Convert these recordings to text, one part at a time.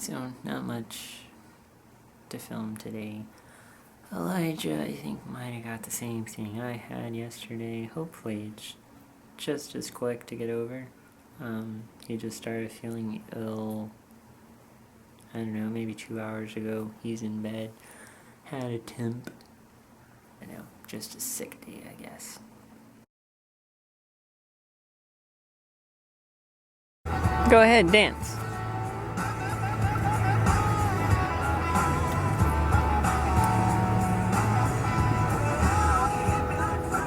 So, not much to film today. Elijah, I think, might have got the same thing I had yesterday. Hopefully it's just as quick to get over. He just started feeling ill, I don't know, maybe 2 hours ago. He's in bed, had a temp. I know, just a sick day, I guess. Go ahead, dance.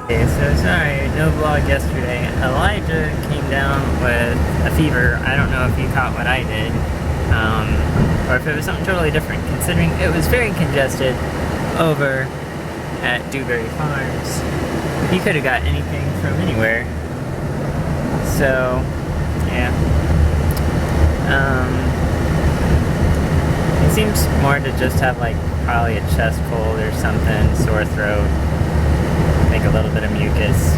Okay, so sorry, no vlog yesterday. Elijah came down with a fever. I don't know if you caught what I did, or if it was something totally different, considering it was very congested over at Dewberry Farms. He could have got anything from anywhere. So, yeah. It seems more to just have like probably a chest cold or something, sore throat, make a little bit of mucus.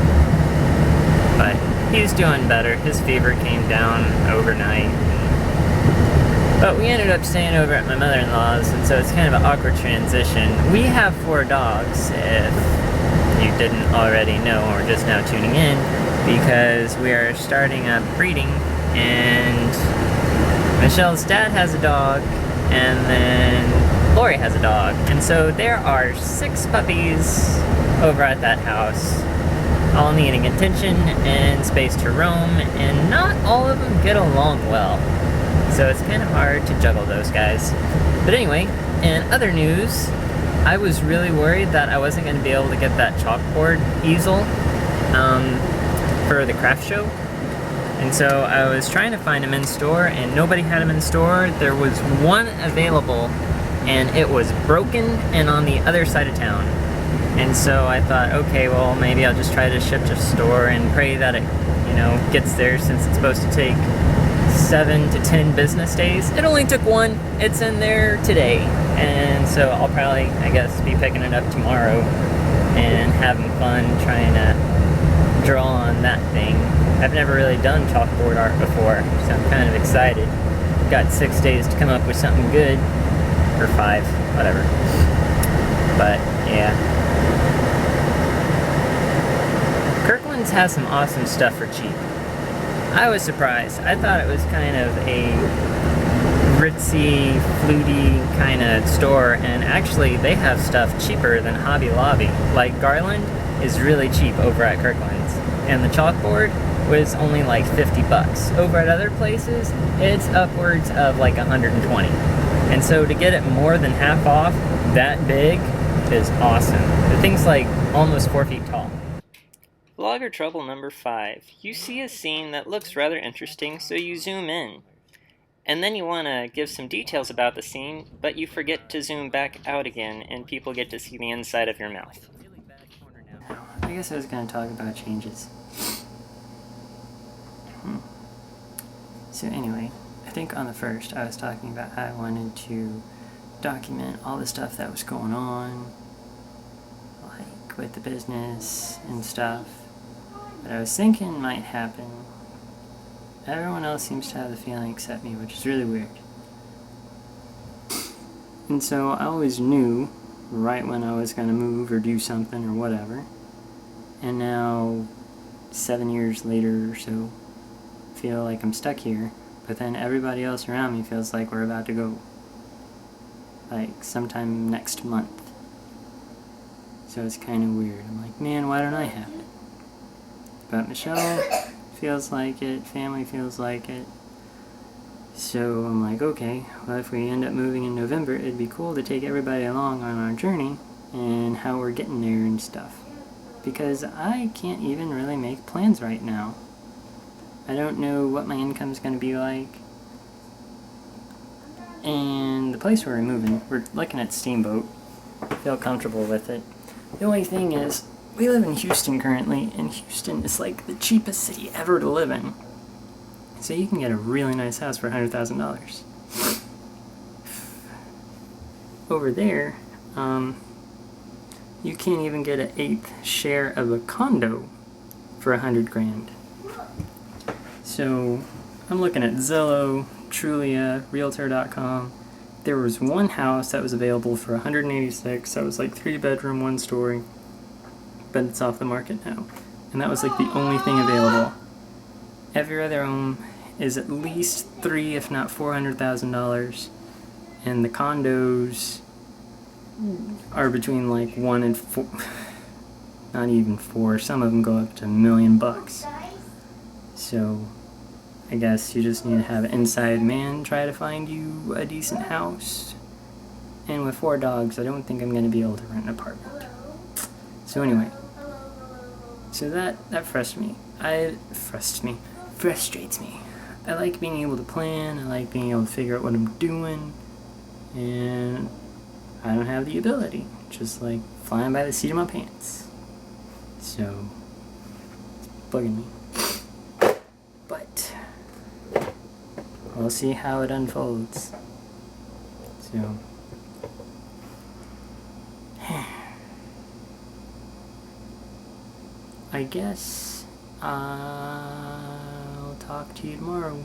But he's doing better. His fever came down overnight. But we ended up staying over at my mother-in-law's, and so it's kind of an awkward transition. We have 4 dogs, if you didn't already know or just now tuning in, because we are starting up breeding, and Michelle's dad has a dog, and then Lori has a dog. And so there are 6 puppies over at that house, all needing attention and space to roam, and not all of them get along well. So it's kind of hard to juggle those guys. But anyway, in other news, I was really worried that I wasn't going to be able to get that chalkboard easel for the craft show. And so I was trying to find them in store, and nobody had them in store. There was one available, and it was broken and on the other side of town. And so I thought, okay, well, maybe I'll just try to ship to store and pray that it, gets there, since it's supposed to take 7 to 10 business days. It only took 1. It's in there today. And so I'll probably, I guess, be picking it up tomorrow and having fun trying to draw on that thing. I've never really done chalkboard art before, so I'm kind of excited. Got 6 days to come up with something good. Or 5, whatever. But, yeah. Kirkland's has some awesome stuff for cheap. I was surprised. I thought it was kind of a ritzy, fluty kind of store, and actually they have stuff cheaper than Hobby Lobby. Like Garland is really cheap over at Kirkland's, and the chalkboard was only like 50 bucks. Over at other places, it's upwards of like 120. And so to get it more than half off, that big, is awesome. The thing's like almost 4 feet tall. Vlogger trouble number 5. You see a scene that looks rather interesting, so you zoom in. And then you want to give some details about the scene, but you forget to zoom back out again, and people get to see the inside of your mouth. I guess I was going to talk about changes. So anyway, I think on the first, I was talking about how I wanted to document all the stuff that was going on, like with the business and stuff. But I was thinking might happen. Everyone else seems to have the feeling except me, which is really weird. And so I always knew right when I was going to move or do something or whatever. And now, 7 years later or so, I feel like I'm stuck here. But then everybody else around me feels like we're about to go. Like sometime next month. So it's kind of weird. I'm like, man, why don't I have it? But Michelle feels like it, family feels like it. So I'm like, okay, well, if we end up moving in November, it'd be cool to take everybody along on our journey and how we're getting there and stuff. Because I can't even really make plans right now. I don't know what my income's going to be like. And the place where we're moving, we're looking at Steamboat. I feel comfortable with it. The only thing is, we live in Houston currently, and Houston is like the cheapest city ever to live in. So you can get a really nice house for $100,000. Over there, you can't even get an 1/8 share of a condo for $100 grand. So I'm looking at Zillow, Trulia, Realtor.com. There was one house that was available for $186. That was like 3-bedroom, 1-story, but it's off the market now. And that was like the only thing available. Every other home is at least $300,000, if not $400,000, and the condos are between like 1 and 4, not even 4. Some of them go up to $1 million. So I guess you just need to have an inside man try to find you a decent house. And with 4 dogs, I don't think I'm going to be able to rent an apartment. So anyway, so that frustrates me. I like being able to plan, I like being able to figure out what I'm doing, and I don't have the ability. Just like flying by the seat of my pants. So, it's bugging me. But, we'll see how it unfolds. So, I guess I'll talk to you tomorrow.